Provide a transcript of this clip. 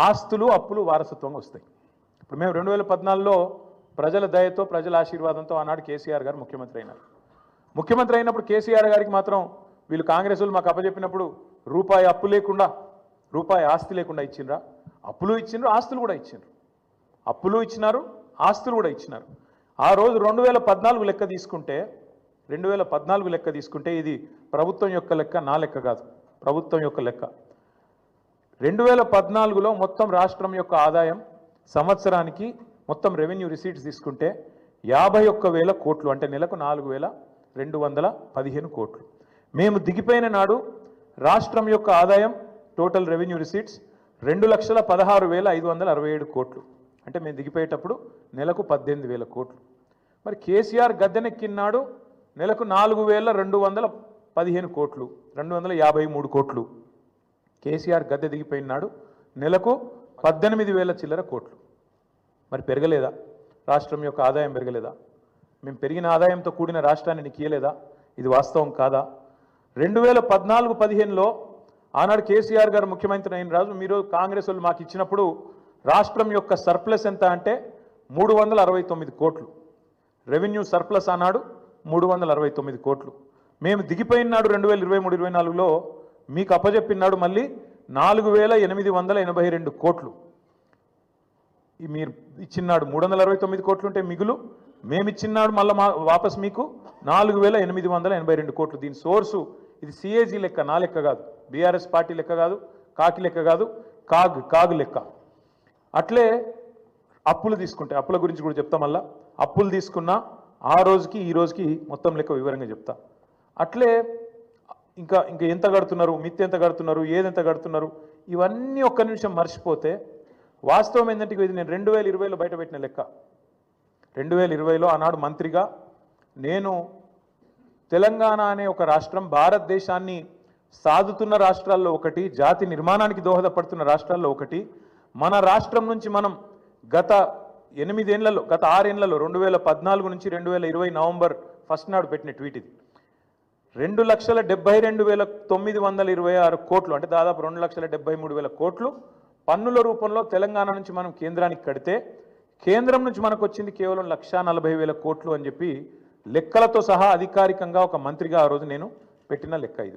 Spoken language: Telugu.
ఆస్తులు అప్పులు వారసత్వంగా వస్తాయి. ఇప్పుడు మేము 2014లో ప్రజల దయతో ప్రజల ఆశీర్వాదంతో ఆనాడు కేసీఆర్ గారు ముఖ్యమంత్రి అయినారు. ముఖ్యమంత్రి అయినప్పుడు కేసీఆర్ గారికి మాత్రం వీళ్ళు కాంగ్రెస్ వాళ్ళు మాకు అప్పచెప్పినప్పుడు రూపాయి అప్పు లేకుండా రూపాయి ఆస్తి లేకుండా ఇచ్చిండ్రా? అప్పులు ఇచ్చిండ్రు, ఆస్తులు కూడా ఇచ్చిండ్రు. అప్పులు ఇచ్చినారు, ఆస్తులు కూడా ఇచ్చినారు. ఆ రోజు 2014 లెక్క తీసుకుంటే 2014 లెక్క తీసుకుంటే ఇది ప్రభుత్వం యొక్క లెక్క, నా లెక్క కాదు, ప్రభుత్వం యొక్క లెక్క. 2014లో మొత్తం రాష్ట్రం యొక్క ఆదాయం సంవత్సరానికి మొత్తం రెవెన్యూ రిసీట్స్ తీసుకుంటే 51,000 కోట్లు, అంటే నెలకు 4,215 కోట్లు. మేము దిగిపోయిన నాడు రాష్ట్రం యొక్క ఆదాయం టోటల్ రెవెన్యూ రిసీట్స్ 2,16,567 కోట్లు, అంటే మేము దిగిపోయేటప్పుడు నెలకు 18,000 కోట్లు. మరి కేసీఆర్ గద్దెనెక్కినాడు నెలకు 4,215 కోట్లు, 253 కోట్లు. కేసీఆర్ గద్దె దిగిపోయినాడు నెలకు 18,000 చిల్లర కోట్లు. మరి పెరగలేదా? రాష్ట్రం యొక్క ఆదాయం పెరగలేదా? మేము పెరిగిన ఆదాయంతో కూడిన రాష్ట్రాన్ని నీకు ఇయ్యలేదా? ఇది వాస్తవం కాదా? 2014-15లో ఆనాడు కేసీఆర్ గారు ముఖ్యమంత్రి అయిన రాజు మీరు కాంగ్రెస్ వాళ్ళు మాకు ఇచ్చినప్పుడు రాష్ట్రం యొక్క సర్ప్లస్ ఎంత అంటే 369 కోట్లు. రెవెన్యూ సర్ప్లస్ ఆనాడు 369 కోట్లు. మేము దిగిపోయినాడు 2023-24లో మీకు అప్పచెప్పినాడు మళ్ళీ 4,882 కోట్లు. మీరు ఇచ్చినాడు 369 కోట్లు ఉంటే మిగులు, మేము ఇచ్చినాడు మళ్ళీ వాపస్ మీకు 4,882 కోట్లు. దీని సోర్సు ఇది సిఏజీ లెక్క, నా లెక్క కాదు, బీఆర్ఎస్ పార్టీ లెక్క కాదు, కాకి లెక్క కాదు, కాగు లెక్క. అట్లే అప్పులు తీసుకుంటే అప్పుల గురించి కూడా చెప్తా. మళ్ళా అప్పులు తీసుకున్నా ఆ రోజుకి ఈ రోజుకి మొత్తం లెక్క వివరంగా చెప్తా. అట్లే ఇంకా ఎంత కడుతున్నారు, మిత్తి ఎంత కడుతున్నారు, ఏదెంత కడుతున్నారు, ఇవన్నీ ఒక్క నిమిషం మర్చిపోతే వాస్తవం ఏంటంటే ఇది నేను 2020లో బయట పెట్టిన లెక్క. 2020లో ఆనాడు మంత్రిగా నేను తెలంగాణ అనే ఒక రాష్ట్రం భారతదేశాన్ని సాదుతున్న రాష్ట్రాల్లో ఒకటి, జాతి నిర్మాణానికి దోహదపడుతున్న రాష్ట్రాల్లో ఒకటి. మన రాష్ట్రం నుంచి మనం గత 6 ఏళ్లలో 2014 నుంచి 2020 నవంబర్ 1 నాడు పెట్టిన ట్వీట్ ఇది. 2,72,926 కోట్లు, అంటే దాదాపు 2,73,000 కోట్లు పన్నుల రూపంలో తెలంగాణ నుంచి మనం కేంద్రానికి కడితే కేంద్రం నుంచి మనకు వచ్చింది కేవలం 1,40,000 కోట్లు అని చెప్పి లెక్కలతో సహా అధికారికంగా ఒక మంత్రిగా ఆ రోజు నేను పెట్టిన లెక్క ఇది.